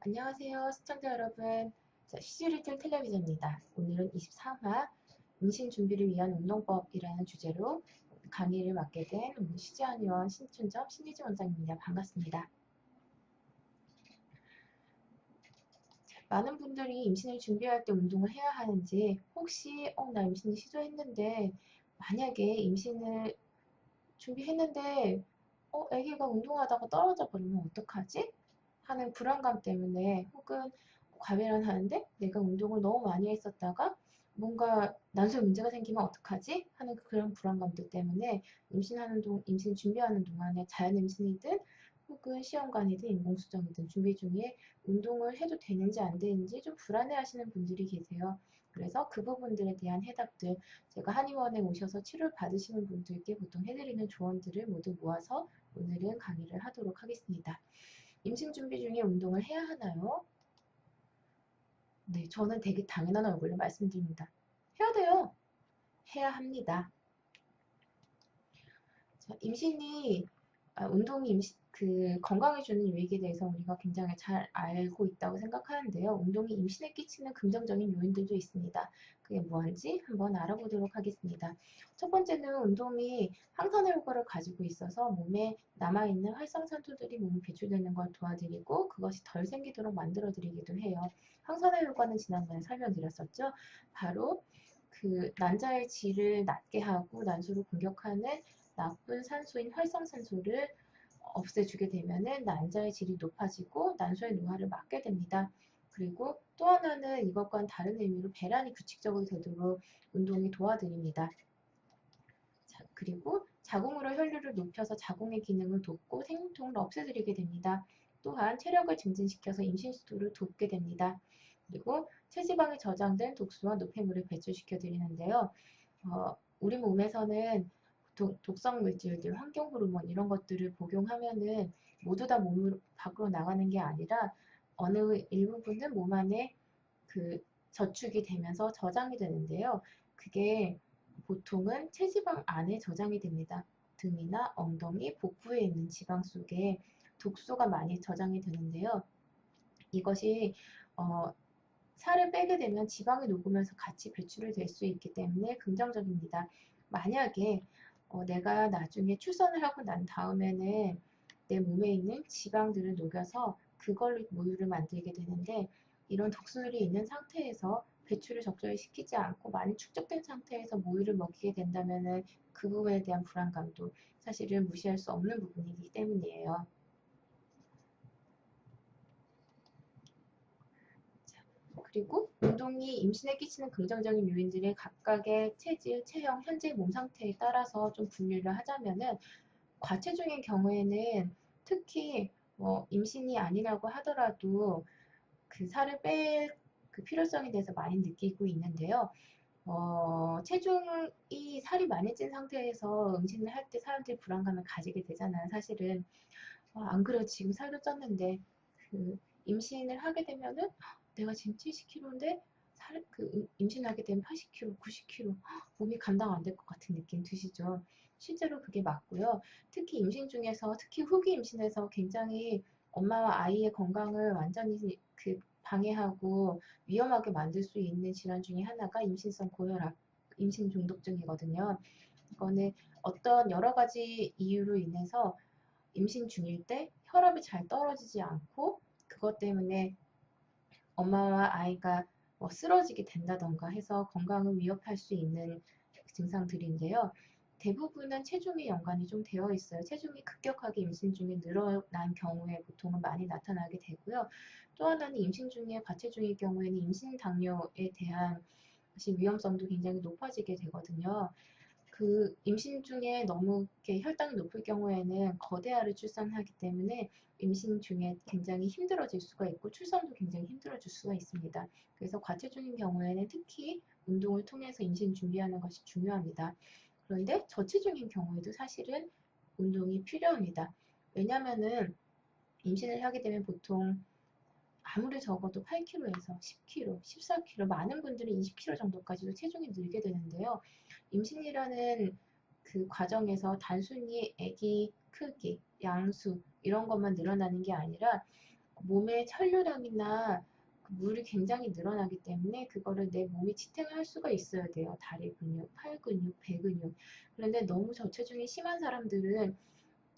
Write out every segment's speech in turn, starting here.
안녕하세요, 시청자 여러분. 자, 시즈리틀 텔레비전입니다. 오늘은 23화 임신 준비를 위한 운동법이라는 주제로 강의를 맡게 된 시지한 의원 신춘접 신희지 원장입니다. 반갑습니다. 많은 분들이 임신을 준비할 때 운동을 해야 하는지, 혹시 나 임신을 시도했는데 만약에 임신을 준비했는데 아기가 운동하다가 떨어져 버리면 어떡하지? 하는 불안감 때문에, 혹은 과외를 하는데 내가 운동을 너무 많이 했었다가 뭔가 난소에 문제가 생기면 어떡하지? 하는 그런 불안감들 때문에 임신 준비하는 동안에 자연임신이든 혹은 시험관이든 인공수정이든 준비 중에 운동을 해도 되는지 안 되는지 좀 불안해 하시는 분들이 계세요. 그래서 그 부분들에 대한 해답들, 제가 한의원에 오셔서 치료를 받으시는 분들께 보통 해드리는 조언들을 모두 모아서 오늘은 강의를 하도록 하겠습니다. 임신 준비 중에 운동을 해야 하나요? 네, 저는 되게 당연한 얼굴로 말씀드립니다. 해야 돼요. 해야 합니다. 자, 운동이 건강에 주는 유익에 대해서 우리가 굉장히 잘 알고 있다고 생각하는데요. 운동이 임신에 끼치는 긍정적인 요인들도 있습니다. 그게 무엇인지 한번 알아보도록 하겠습니다. 첫 번째는 운동이 항산화 효과를 가지고 있어서 몸에 남아있는 활성산소들이 몸에 배출되는 걸 도와드리고 그것이 덜 생기도록 만들어드리기도 해요. 항산화 효과는 지난번에 설명드렸었죠. 바로 난자의 질을 낮게 하고 난소를 공격하는 나쁜 산소인 활성산소를 없애주게 되면은 난자의 질이 높아지고 난소의 노화를 막게 됩니다. 그리고 또 하나는 이것과는 다른 의미로 배란이 규칙적으로 되도록 운동이 도와드립니다. 자, 그리고 자궁으로 혈류를 높여서 자궁의 기능을 돕고 생통을 없애드리게 됩니다. 또한 체력을 증진시켜서 임신 시도를 돕게 됩니다. 그리고 체지방에 저장된 독소와 노폐물을 배출시켜 드리는데요. 우리 몸에서는 독성 물질들, 환경 호르몬 이런 것들을 복용하면은 모두 다 몸 밖으로 나가는 게 아니라 어느 일부분은 몸 안에 저축이 되면서 저장이 되는데요. 그게 보통은 체지방 안에 저장이 됩니다. 등이나 엉덩이, 복부에 있는 지방 속에 독소가 많이 저장이 되는데요. 이것이 어, 살을 빼게 되면 지방이 녹으면서 같이 배출이 될 수 있기 때문에 긍정적입니다. 만약에 내가 나중에 출산을 하고 난 다음에는 내 몸에 있는 지방들을 녹여서 그걸로 모유를 만들게 되는데, 이런 독소들이 있는 상태에서 배출을 적절히 시키지 않고 많이 축적된 상태에서 모유를 먹이게 된다면은 그 부분에 대한 불안감도 사실은 무시할 수 없는 부분이기 때문이에요. 그리고 운동이 임신에 끼치는 긍정적인 요인들의 각각의 체질, 체형, 현재 몸 상태에 따라서 좀 분류를 하자면은, 과체중인 경우에는 특히 임신이 아니라고 하더라도 살을 뺄 필요성에 대해서 많이 느끼고 있는데요. 체중이 살이 많이 찐 상태에서 임신을 할 때 사람들이 불안감을 가지게 되잖아요. 사실은 안 그래도 지금 살도 쪘는데 임신을 하게 되면은 내가 지금 70kg인데 임신하게 되면 80kg, 90kg 몸이 감당 안 될 것 같은 느낌 드시죠? 실제로 그게 맞고요. 특히 임신 중에서, 특히 후기 임신에서 굉장히 엄마와 아이의 건강을 완전히 방해하고 위험하게 만들 수 있는 질환 중에 하나가 임신성 고혈압, 임신 중독증이거든요. 이거는 어떤 여러 가지 이유로 인해서 임신 중일 때 혈압이 잘 떨어지지 않고 그것 때문에 엄마와 아이가 쓰러지게 된다던가 해서 건강을 위협할 수 있는 증상들인데요. 대부분은 체중에 연관이 좀 되어 있어요. 체중이 급격하게 임신 중에 늘어난 경우에 보통은 많이 나타나게 되고요. 또 하나는 임신 중에 과체중일 경우에는 임신 당뇨에 대한 위험성도 굉장히 높아지게 되거든요. 임신 중에 너무 이렇게 혈당이 높을 경우에는 거대아를 출산하기 때문에 임신 중에 굉장히 힘들어질 수가 있고 출산도 굉장히 힘들어질 수가 있습니다. 그래서 과체중인 경우에는 특히 운동을 통해서 임신 준비하는 것이 중요합니다. 그런데 저체중인 경우에도 사실은 운동이 필요합니다. 왜냐면은 임신을 하게 되면 보통 아무리 적어도 8kg에서 10kg, 14kg, 많은 분들은 20kg 정도까지도 체중이 늘게 되는데요. 임신이라는 과정에서 단순히 아기 크기, 양수 이런 것만 늘어나는 게 아니라 몸의 혈류량이나 그 물이 굉장히 늘어나기 때문에 그거를 내 몸이 지탱을 할 수가 있어야 돼요. 다리 근육, 팔 근육, 배 근육. 그런데 너무 저체중이 심한 사람들은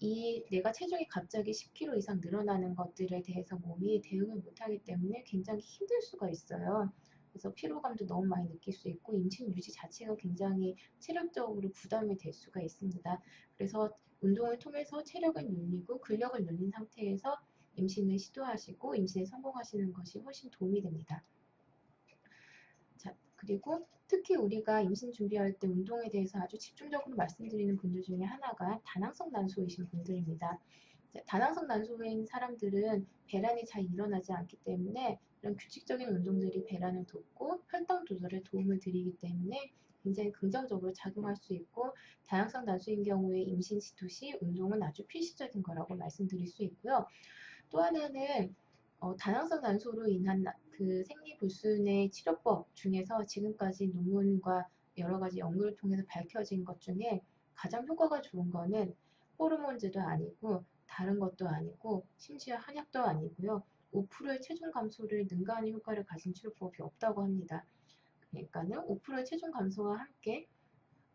이 내가 체중이 갑자기 10kg 이상 늘어나는 것들에 대해서 몸이 대응을 못하기 때문에 굉장히 힘들 수가 있어요. 그래서 피로감도 너무 많이 느낄 수 있고 임신 유지 자체가 굉장히 체력적으로 부담이 될 수가 있습니다. 그래서 운동을 통해서 체력을 늘리고 근력을 늘린 상태에서 임신을 시도하시고 임신에 성공하시는 것이 훨씬 도움이 됩니다. 자, 그리고 특히 우리가 임신 준비할 때 운동에 대해서 아주 집중적으로 말씀드리는 분들 중에 하나가 다낭성 난소이신 분들입니다. 다낭성 난소인 사람들은 배란이 잘 일어나지 않기 때문에 이런 규칙적인 운동들이 배란을 돕고 혈당 조절에 도움을 드리기 때문에 굉장히 긍정적으로 작용할 수 있고 다낭성 난소인 경우에 임신 시도 시 운동은 아주 필수적인 거라고 말씀드릴 수 있고요. 또 하나는 다낭성 난소로 인한 그 생리불순의 치료법 중에서 지금까지 논문과 여러 가지 연구를 통해서 밝혀진 것 중에 가장 효과가 좋은 거는 호르몬제도 아니고 다른 것도 아니고 심지어 한약도 아니고요. 5%의 체중 감소를 능가하는 효과를 가진 치료법이 없다고 합니다. 그러니까는 5%의 체중 감소와 함께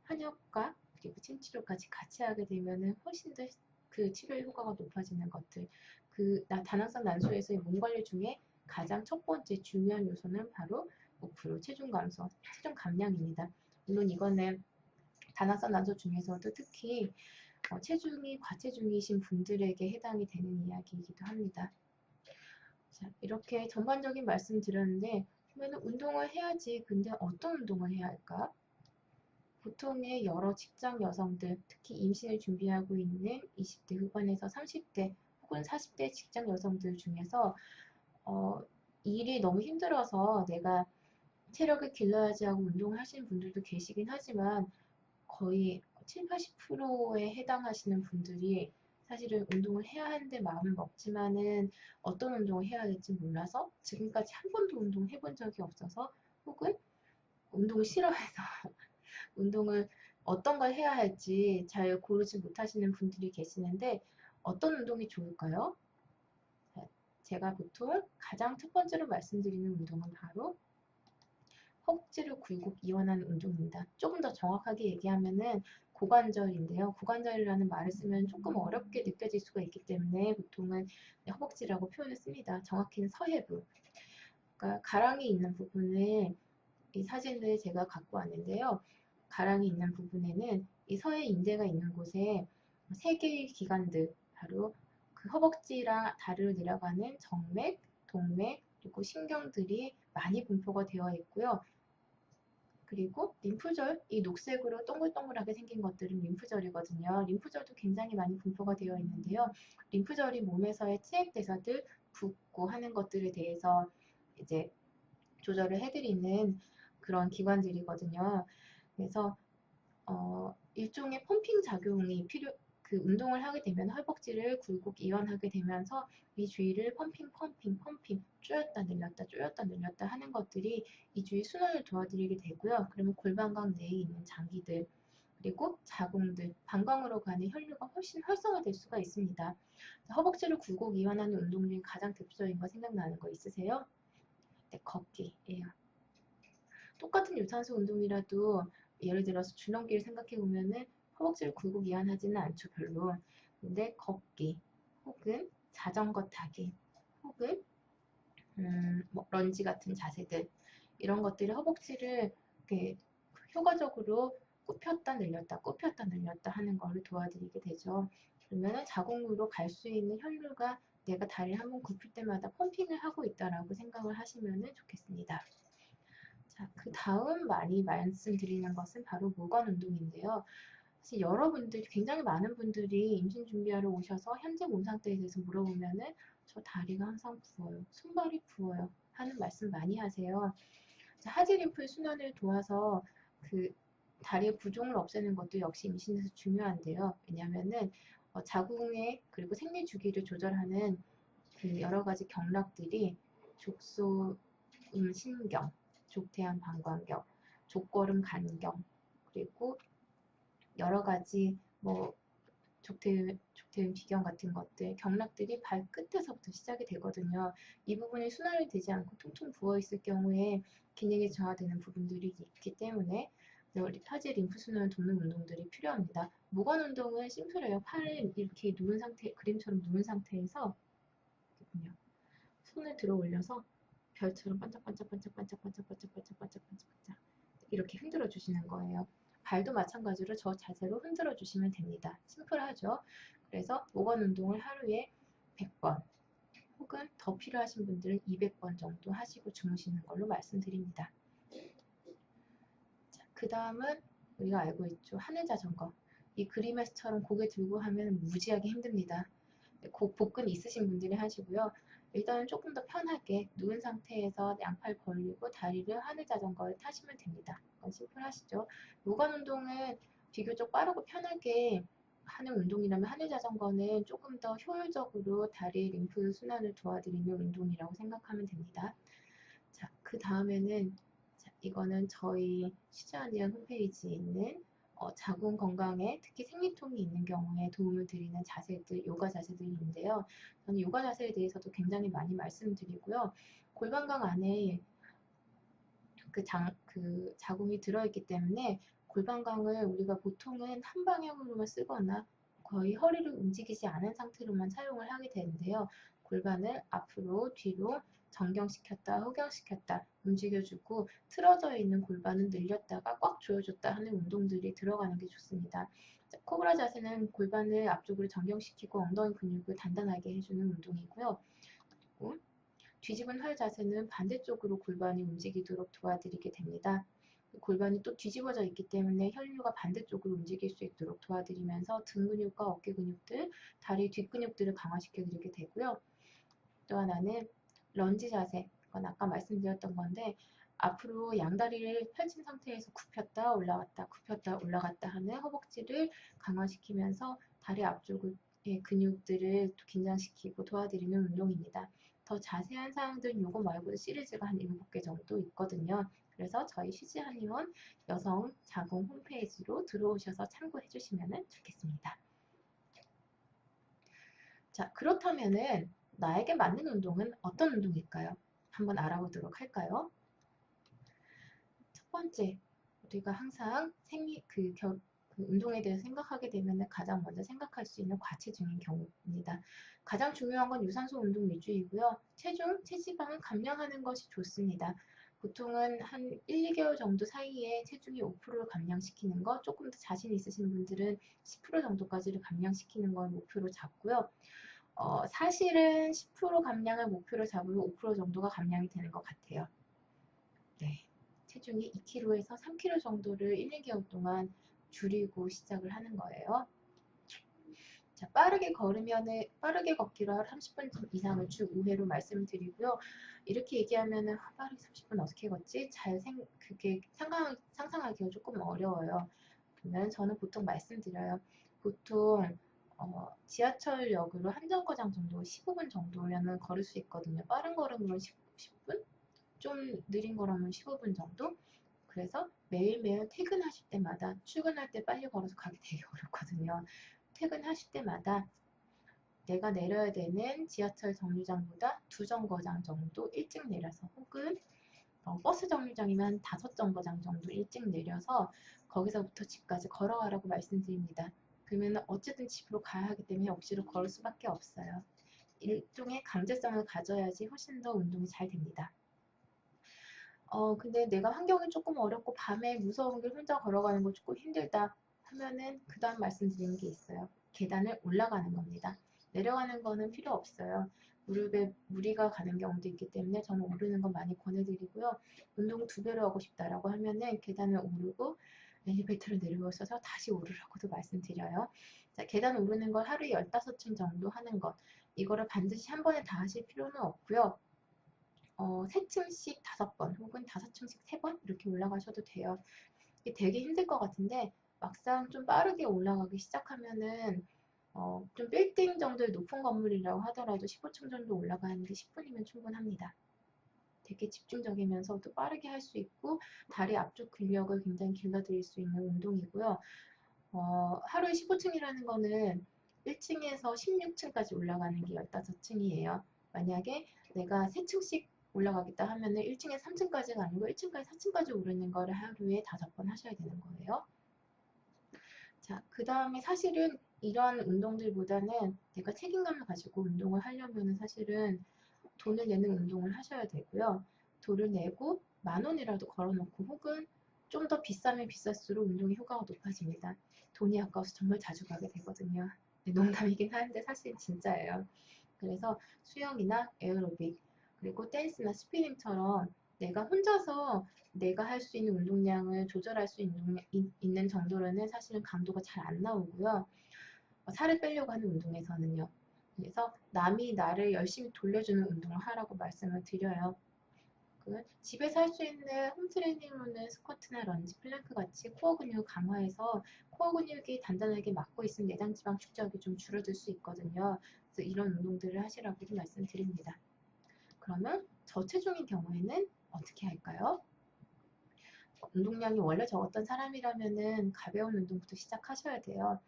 한약과 그리고 침치료까지 같이 하게 되면은 훨씬 더 그 치료 효과가 높아지는 것들. 그 다낭성 난소에서의 몸 관리 중에 가장 첫 번째 중요한 요소는 바로 5% 체중 감소, 체중 감량입니다. 물론 이거는 다낭성 난소 중에서도 특히 체중이 과체중이신 분들에게 해당이 되는 이야기이기도 합니다. 자, 이렇게 전반적인 말씀 드렸는데 그러면 운동을 해야지. 근데 어떤 운동을 해야 할까? 보통의 여러 직장 여성들, 특히 임신을 준비하고 있는 20대 후반에서 30대 혹은 40대 직장 여성들 중에서 일이 너무 힘들어서 내가 체력을 길러야지 하고 운동을 하시는 분들도 계시긴 하지만 거의 7, 80%에 해당하시는 분들이 사실은 운동을 해야 하는데 마음을 먹지만은 어떤 운동을 해야 될지 몰라서 지금까지 한 번도 운동을 해본 적이 없어서 혹은 운동을 싫어해서 운동을 어떤 걸 해야 할지 잘 고르지 못하시는 분들이 계시는데 어떤 운동이 좋을까요? 제가 보통 가장 첫 번째로 말씀드리는 운동은 바로 허벅지를 굴곡 이완하는 운동입니다. 조금 더 정확하게 얘기하면은 고관절인데요. 고관절이라는 말을 쓰면 조금 어렵게 느껴질 수가 있기 때문에 보통은 허벅지라고 표현을 씁니다. 정확히는 서해부. 그러니까 가랑이 있는 부분을 이 사진을 제가 갖고 왔는데요. 가랑이 있는 부분에는 이 서해 인대가 있는 곳에 세 개의 기관들, 바로 그 허벅지랑 다리로 내려가는 정맥, 동맥, 그리고 신경들이 많이 분포가 되어 있고요. 그리고 림프절, 이 녹색으로 동글동글하게 생긴 것들은 림프절이거든요. 림프절도 굉장히 많이 분포가 되어 있는데요. 림프절이 몸에서의 치액대사들, 붓고 하는 것들에 대해서 이제 조절을 해드리는 그런 기관들이거든요. 그래서 일종의 펌핑 작용이 그 운동을 하게 되면 허벅지를 굴곡 이완하게 되면서 이 주위를 펌핑 조였다 늘렸다 하는 것들이 이 주위 순환을 도와드리게 되고요. 그러면 골반각 내에 있는 장기들 그리고 자궁들, 방광으로 가는 혈류가 훨씬 활성화될 수가 있습니다. 허벅지를 굴곡 이완하는 운동 중에 가장 대표적인 거 생각나는 거 있으세요? 네, 걷기예요. 똑같은 유산소 운동이라도 예를 들어서 줄넘기를 생각해 보면은 허벅지를 굴곡 이완하지는 않죠, 별로. 근데 걷기 혹은 자전거 타기 혹은 뭐 런지 같은 자세들 이런 것들이 허벅지를 이렇게 효과적으로 굽혔다 늘렸다 하는 거를 도와드리게 되죠. 그러면 자궁으로 갈 수 있는 혈류가 내가 다리를 한번 굽힐 때마다 펌핑을 하고 있다라고 생각을 하시면 좋겠습니다. 자, 그 다음 많이 말씀드리는 것은 바로 모관 운동인데요. 사실 여러분들이 굉장히 많은 분들이 임신 준비하러 오셔서 현재 몸 상태에 대해서 물어보면은 저 다리가 항상 부어요. 손발이 부어요. 하는 말씀 많이 하세요. 하지림프 순환을 도와서 그 다리의 부종을 없애는 것도 역시 임신에서 중요한데요. 왜냐하면은 자궁의 그리고 생리 주기를 조절하는 그 여러 가지 경락들이 족소 신경, 족태양 방광경, 족걸음 간경, 그리고 여러 가지 뭐 족대음 비경 같은 것들, 경락들이 발끝에서부터 시작이 되거든요. 이 부분이 순환이 되지 않고 퉁퉁 부어 있을 경우에 기능이 저하되는 부분들이 있기 때문에 하지 림프 순환을 돕는 운동들이 필요합니다. 무건 운동은 심플해요. 팔을 이렇게 누운 상태, 그림처럼 누운 상태에서 손을 들어 올려서 별처럼 반짝반짝반짝반짝반짝반짝반짝반짝반짝 이렇게 흔들어 주시는 거예요. 발도 마찬가지로 저 자세로 흔들어 주시면 됩니다. 심플하죠? 그래서 모건 운동을 하루에 100번 혹은 더 필요하신 분들은 200번 정도 하시고 주무시는 걸로 말씀드립니다. 그 다음은 우리가 알고 있죠. 하늘 자전거. 이 그림에서처럼 고개 들고 하면 무지하게 힘듭니다. 복근 있으신 분들이 하시고요. 일단은 조금 더 편하게 누운 상태에서 양팔 벌리고 다리를 하늘 자전거를 타시면 됩니다. 이건 심플하시죠. 요관 운동은 비교적 빠르고 편하게 하는 운동이라면 하늘 자전거는 조금 더 효율적으로 다리 림프 순환을 도와드리는 운동이라고 생각하면 됩니다. 자, 그 다음에는 이거는 저희 시즈아니언 홈페이지에 있는 자궁 건강에 특히 생리통이 있는 경우에 도움을 드리는 자세들, 요가 자세들이 있는데요. 저는 요가 자세에 대해서도 굉장히 많이 말씀드리고요. 골반강 안에 그 자궁이 들어있기 때문에 골반강을 우리가 보통은 한 방향으로만 쓰거나 거의 허리를 움직이지 않은 상태로만 사용을 하게 되는데요. 골반을 앞으로, 뒤로 정경시켰다, 호경시켰다 움직여주고 틀어져 있는 골반은 늘렸다가 꽉 조여줬다 하는 운동들이 들어가는 게 좋습니다. 코브라 자세는 골반을 앞쪽으로 정경시키고 엉덩이 근육을 단단하게 해주는 운동이고요. 그리고 뒤집은 헐 자세는 반대쪽으로 골반이 움직이도록 도와드리게 됩니다. 골반이 또 뒤집어져 있기 때문에 혈류가 반대쪽으로 움직일 수 있도록 도와드리면서 등 근육과 어깨 근육들, 다리 뒷근육들을 강화시켜 드리게 되고요. 또 하나는 런지 자세. 이건 아까 말씀드렸던 건데 앞으로 양다리를 펼친 상태에서 굽혔다 올라갔다 굽혔다 올라갔다 하는 허벅지를 강화시키면서 다리 앞쪽의 근육들을 긴장시키고 도와드리는 운동입니다. 더 자세한 사항들은 요거 말고도 시리즈가 한 7개 정도 있거든요. 그래서 저희 시즈하니원 여성 자궁 홈페이지로 들어오셔서 참고해 주시면 좋겠습니다. 자, 그렇다면은 나에게 맞는 운동은 어떤 운동일까요? 한번 알아보도록 할까요? 첫 번째, 우리가 항상 그 운동에 대해서 생각하게 되면 가장 먼저 생각할 수 있는 과체중인 경우입니다. 가장 중요한 건 유산소 운동 위주이고요. 체지방을 감량하는 것이 좋습니다. 보통은 한 1, 2개월 정도 사이에 체중이 5%를 감량시키는 거, 조금 더 자신 있으신 분들은 10% 정도까지를 감량시키는 걸 목표로 잡고요. 사실은 10% 감량을 목표로 잡으면 5% 정도가 감량이 되는 것 같아요. 네. 체중이 2kg에서 3kg 정도를 1, 2개월 동안 줄이고 시작을 하는 거예요. 자, 빠르게 걷기로 하루 30분 이상을 주 5회로 말씀드리고요. 이렇게 얘기하면은 빠르게 30분 어떻게 걷지? 그게 상상하기가 조금 어려워요. 그러면 저는 보통 말씀드려요. 보통 지하철역으로 한 정거장 정도 15분 정도면은 걸을 수 있거든요. 빠른 걸음으로 10분? 좀 느린 거라면 15분 정도? 그래서 매일매일 퇴근하실 때마다 출근할 때 빨리 걸어서 가기 되게 어렵거든요. 퇴근하실 때마다 내가 내려야 되는 지하철 정류장보다 2정거장 정도 일찍 내려서 혹은 버스 정류장이면 5정거장 정도 일찍 내려서 거기서부터 집까지 걸어가라고 말씀드립니다. 그러면 어쨌든 집으로 가야 하기 때문에 억지로 걸을 수밖에 없어요. 일종의 강제성을 가져야지 훨씬 더 운동이 잘 됩니다. 근데 내가 환경이 조금 어렵고 밤에 무서운 길 혼자 걸어가는 거 조금 힘들다 하면은 그 다음 말씀드리는 게 있어요. 계단을 올라가는 겁니다. 내려가는 거는 필요 없어요. 무릎에 무리가 가는 경우도 있기 때문에 저는 오르는 거 많이 권해드리고요. 운동 2배로 하고 싶다라고 하면은 계단을 오르고 엘리베이터를 내려오셔서 다시 오르라고도 말씀드려요. 자, 계단 오르는 걸 하루에 15층 정도 하는 것. 이거를 반드시 한 번에 다 하실 필요는 없고요. 3층씩 5번 혹은 5층씩 3번 이렇게 올라가셔도 돼요. 이게 되게 힘들 것 같은데 막상 좀 빠르게 올라가기 시작하면은 좀 빌딩 정도의 높은 건물이라고 하더라도 15층 정도 올라가는데 10분이면 충분합니다. 되게 집중적이면서도 빠르게 할 수 있고 다리 앞쪽 근력을 굉장히 길러드릴 수 있는 운동이고요. 하루에 15층이라는 거는 1층에서 16층까지 올라가는 게 15층이에요. 만약에 내가 3층씩 올라가겠다 하면은 1층에 3층까지가 아니고 1층까지 4층까지 오르는 거를 하루에 5번 하셔야 되는 거예요. 자, 그 다음에 사실은 이런 운동들보다는 내가 책임감을 가지고 운동을 하려면은 사실은 돈을 내는 운동을 하셔야 되고요. 돈을 내고 10,000원이라도 걸어놓고 혹은 좀 더 비싸면 비쌀수록 운동의 효과가 높아집니다. 돈이 아까워서 정말 자주 가게 되거든요. 네, 농담이긴 하는데 사실 진짜예요. 그래서 수영이나 에어로빅 그리고 댄스나 스피닝처럼 내가 혼자서 내가 할 수 있는 운동량을 조절할 수 있는 정도로는 사실은 강도가 잘 안 나오고요. 살을 빼려고 하는 운동에서는요. 그래서 남이 나를 열심히 돌려주는 운동을 하라고 말씀을 드려요. 집에서 할 수 있는 홈트레이닝으로는 스쿼트나 런지, 플랭크 같이 코어 근육을 강화해서 코어 근육이 단단하게 막고 있으면 내장 지방 축적이 좀 줄어들 수 있거든요. 그래서 이런 운동들을 하시라고 좀 말씀드립니다. 그러면 저체중인 경우에는 어떻게 할까요? 운동량이 원래 적었던 사람이라면은 가벼운 운동부터 시작하셔야 돼요.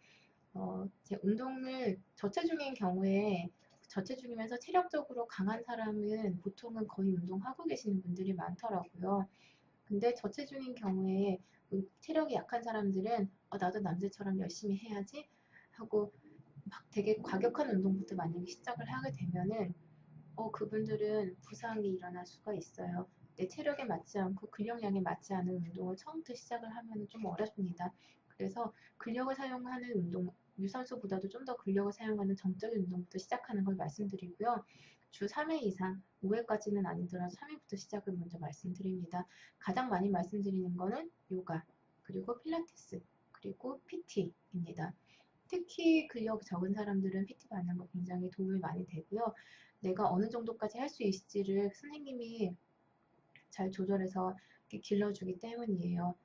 제 운동을 저체중인 경우에 저체중이면서 체력적으로 강한 사람은 보통은 거의 운동하고 계시는 분들이 많더라고요. 근데 저체중인 경우에 체력이 약한 사람들은 나도 남들처럼 열심히 해야지 하고 막 되게 과격한 운동부터 만약에 시작을 하게 되면은 그분들은 부상이 일어날 수가 있어요. 내 체력에 맞지 않고 근력량에 맞지 않은 운동을 처음부터 시작을 하면 좀 어렵습니다. 그래서 근력을 사용하는 운동, 유산소보다도 좀 더 근력을 사용하는 정적인 운동부터 시작하는 걸 말씀드리고요. 주 3회 이상, 5회까지는 아니더라도 3회부터 시작을 먼저 말씀드립니다. 가장 많이 말씀드리는 거는 요가, 그리고 필라테스, 그리고 PT입니다. 특히 근력 적은 사람들은 PT 받는 거 굉장히 도움이 많이 되고요. 내가 어느 정도까지 할 수 있을지를 선생님이 잘 조절해서 길러주기 때문이에요.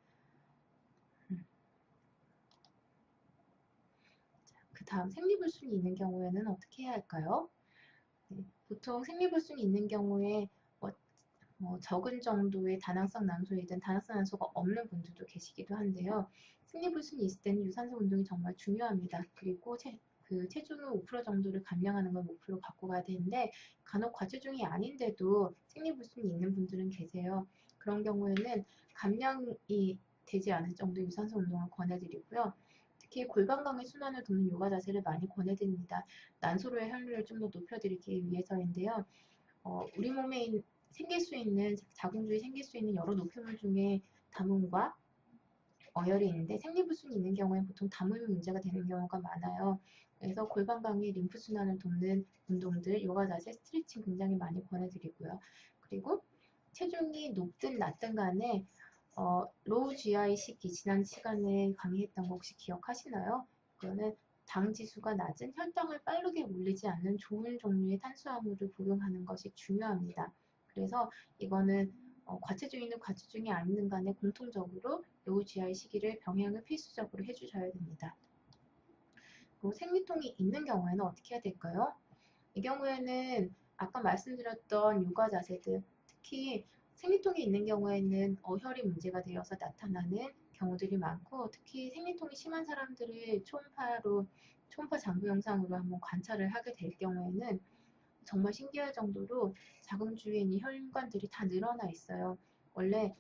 그 다음 생리불순이 있는 경우에는 어떻게 해야 할까요? 네, 보통 생리불순이 있는 경우에 뭐, 적은 정도의 다낭성 난소이든 다낭성 난소가 없는 분들도 계시기도 한데요. 생리불순이 있을 때는 유산소 운동이 정말 중요합니다. 그리고 체중을 5% 정도를 감량하는 걸 목표로 갖고 가야 되는데 간혹 과체중이 아닌데도 생리불순이 있는 분들은 계세요. 그런 경우에는 감량이 되지 않을 정도의 유산소 운동을 권해드리고요. 특히 골반강의 순환을 돕는 요가 자세를 많이 권해드립니다. 난소로의 혈류를 좀 더 높여드리기 위해서인데요. 우리 몸에 생길 수 있는 자궁주에 생길 수 있는 여러 노폐물 중에 다문과 어혈이 있는데 생리불순이 있는 경우에 보통 다문이 문제가 되는 경우가 많아요. 그래서 골반강의 림프 순환을 돕는 운동들, 요가 자세, 스트레칭 굉장히 많이 권해드리고요. 그리고 체중이 높든 낮든 간에 로우 GI 시기 지난 시간에 강의했던 거 혹시 기억하시나요? 그거는 당 지수가 낮은 혈당을 빠르게 올리지 않는 좋은 종류의 탄수화물을 복용하는 것이 중요합니다. 그래서 이거는 과체중이든 과체중이 아니든 간에 공통적으로 로우 GI 시기를 병행을 필수적으로 해주셔야 됩니다. 그리고 생리통이 있는 경우에는 어떻게 해야 될까요? 이 경우에는 아까 말씀드렸던 요가 자세들, 특히 생리통이 있는 경우에는 어혈이 문제가 되어서 나타나는 경우들이 많고, 특히 생리통이 심한 사람들을 초음파 장부 영상으로 한번 관찰을 하게 될 경우에는 정말 신기할 정도로 자궁 주위에 있는 혈관들이 다 늘어나 있어요. 원래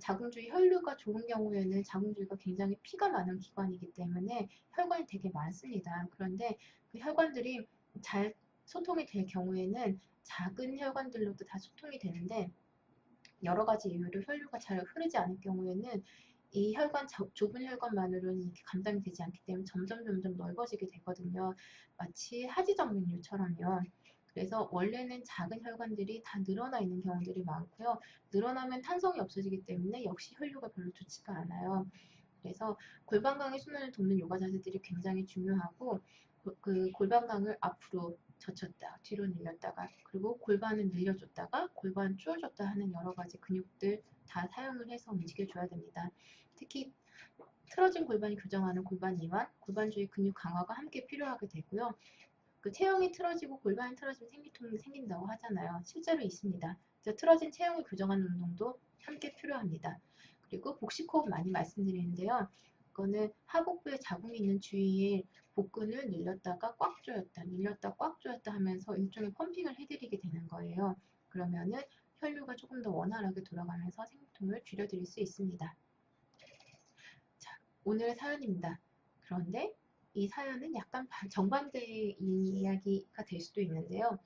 자궁주의 혈류가 좋은 경우에는 자궁주의가 굉장히 피가 많은 기관이기 때문에 혈관이 되게 많습니다. 그런데 그 혈관들이 잘 소통이 될 경우에는 작은 혈관들로도 다 소통이 되는데 여러 가지 이유로 혈류가 잘 흐르지 않을 경우에는 이 좁은 혈관만으로는 이렇게 감당이 되지 않기 때문에 점점 넓어지게 되거든요. 마치 하지정맥류처럼요. 그래서 원래는 작은 혈관들이 다 늘어나 있는 경우들이 많고요. 늘어나면 탄성이 없어지기 때문에 역시 혈류가 별로 좋지가 않아요. 그래서 골반강의 순환을 돕는 요가 자세들이 굉장히 중요하고 그 골반강을 앞으로 젖혔다, 뒤로 늘렸다가 그리고 골반을 늘려줬다가 골반 쪼여줬다 하는 여러 가지 근육들 다 사용을 해서 움직여줘야 됩니다. 특히 틀어진 골반이 교정하는 골반 이완, 골반 주위 근육 강화가 함께 필요하게 되고요. 그 체형이 틀어지고 골반이 틀어지면 생리통이 생긴다고 하잖아요. 실제로 있습니다. 그래서 틀어진 체형을 교정하는 운동도 함께 필요합니다. 그리고 복식호흡 많이 말씀드리는데요. 이거는 하복부에 자궁이 있는 주위에 복근을 늘렸다가 꽉 조였다, 늘렸다 꽉 조였다 하면서 일종의 펌핑을 해드리게 되는 거예요. 그러면은 혈류가 조금 더 원활하게 돌아가면서 생통을 줄여드릴 수 있습니다. 자, 오늘의 사연입니다. 그런데 이 사연은 약간 정반대의 이야기가 될 수도 있는데요.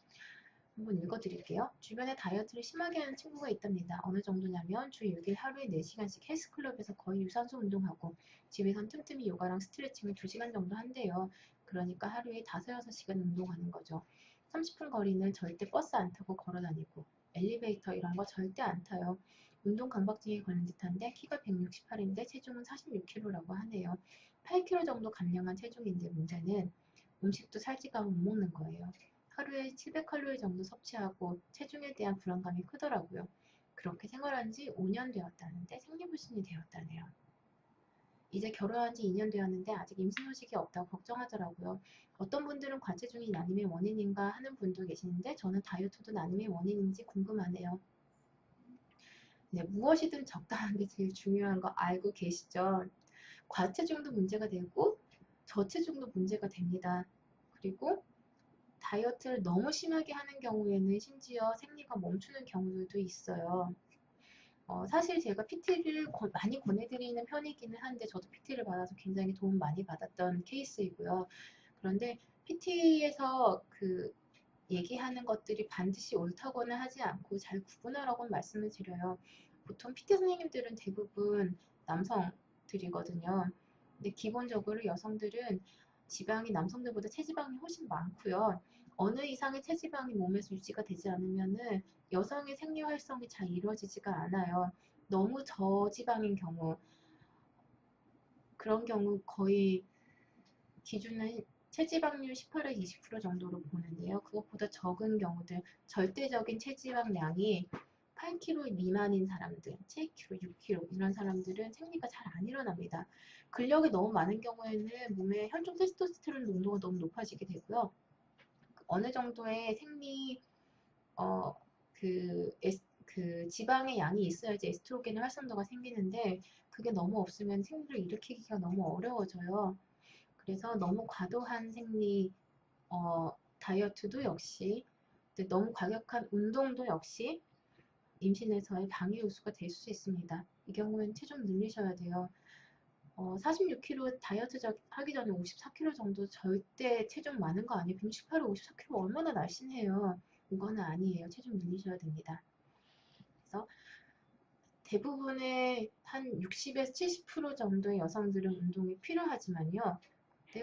한번 읽어드릴게요. 주변에 다이어트를 심하게 하는 친구가 있답니다. 어느 정도냐면 주 6일 하루에 4시간씩 헬스클럽에서 거의 유산소 운동하고 집에선 틈틈이 요가랑 스트레칭을 2시간 정도 한대요. 그러니까 하루에 5, 6시간 운동하는 거죠. 30분 거리는 절대 버스 안 타고 걸어 다니고 엘리베이터 이런 거 절대 안 타요. 운동 강박증에 걸린 듯한데 키가 168인데 체중은 46kg라고 하네요. 8kg 정도 감량한 체중인데 문제는 음식도 살찌가 못 먹는 거예요. 하루에 700칼로리 정도 섭취하고 체중에 대한 불안감이 크더라고요. 그렇게 생활한 지 5년 되었다는데 생리불순이 되었다네요. 이제 결혼한 지 2년 되었는데 아직 임신 소식이 없다고 걱정하더라고요. 어떤 분들은 과체중이 난임의 원인인가 하는 분도 계시는데 저는 다이어트도 난임의 원인인지 궁금하네요. 네, 무엇이든 적당한 게 제일 중요한 거 알고 계시죠? 과체중도 문제가 되고 저체중도 문제가 됩니다. 그리고 다이어트를 너무 심하게 하는 경우에는 심지어 생리가 멈추는 경우들도 있어요. 사실 제가 PT를 많이 권해드리는 편이기는 한데 저도 PT를 받아서 굉장히 도움 많이 받았던 케이스이고요. 그런데 PT에서 그 얘기하는 것들이 반드시 옳다고는 하지 않고 잘 구분하라고 말씀을 드려요. 보통 PT 선생님들은 대부분 남성들이거든요. 근데 기본적으로 여성들은 지방이 남성들보다 체지방이 훨씬 많고요. 어느 이상의 체지방이 몸에서 유지가 되지 않으면은 여성의 생리 활성이 잘 이루어지지가 않아요. 너무 저지방인 경우, 그런 경우 거의 기준은 체지방률 18에서 20% 정도로 보는데요. 그것보다 적은 경우들, 절대적인 체지방량이 8kg 미만인 사람들, 7kg, 6kg 이런 사람들은 생리가 잘 안 일어납니다. 근력이 너무 많은 경우에는 몸에 혈중 테스토스테론 농도가 너무 높아지게 되고요. 어느 정도의 생리 어, 그 지방의 양이 있어야지 에스트로겐의 활성도가 생기는데 그게 너무 없으면 생리를 일으키기가 너무 어려워져요. 그래서 너무 과도한 생리 다이어트도 역시 너무 과격한 운동도 역시 임신에서의 방해 요소가 될 수 있습니다. 이 경우에는 체중 늘리셔야 돼요. 46kg 다이어트 하기 전에 54kg 정도 절대 체중 많은 거 아니에요. 168에 54kg 얼마나 날씬해요. 이거는 아니에요. 체중 늘리셔야 됩니다. 그래서 대부분의 한 60에서 70% 정도의 여성들은 운동이 필요하지만요.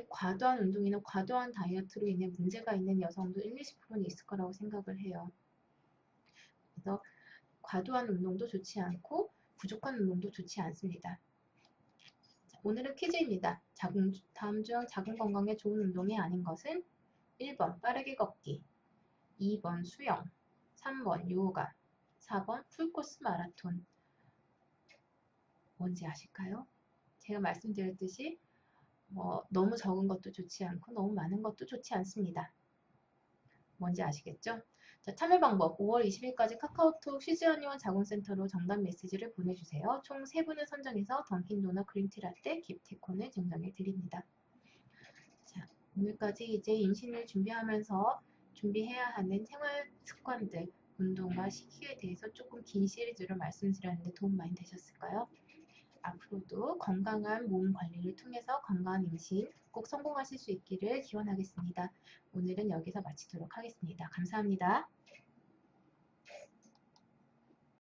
과도한 운동이나 과도한 다이어트로 인해 문제가 있는 여성도 1, 20%는 있을 거라고 생각을 해요. 그래서 과도한 운동도 좋지 않고 부족한 운동도 좋지 않습니다. 자, 오늘은 퀴즈입니다. 다음 중 자궁 건강에 좋은 운동이 아닌 것은 1번 빠르게 걷기, 2번 수영, 3번 요가, 4번 풀코스 마라톤. 뭔지 아실까요? 제가 말씀드렸듯이 너무 적은 것도 좋지 않고 너무 많은 것도 좋지 않습니다. 뭔지 아시겠죠? 자, 참여 방법 5월 20일까지 카카오톡 쉬즈어니원 자궁센터로 정답 메시지를 보내주세요. 총 3분을 선정해서 던킨도넛 그린티 라떼 기프티콘을 증정해 드립니다. 자, 오늘까지 이제 임신을 준비하면서 준비해야 하는 생활 습관들, 운동과 식기에 대해서 조금 긴 시리즈로 말씀드렸는데 도움 많이 되셨을까요? 앞으로도 건강한 몸 관리를 통해서 건강한 임신 꼭 성공하실 수 있기를 기원하겠습니다. 오늘은 여기서 마치도록 하겠습니다. 감사합니다.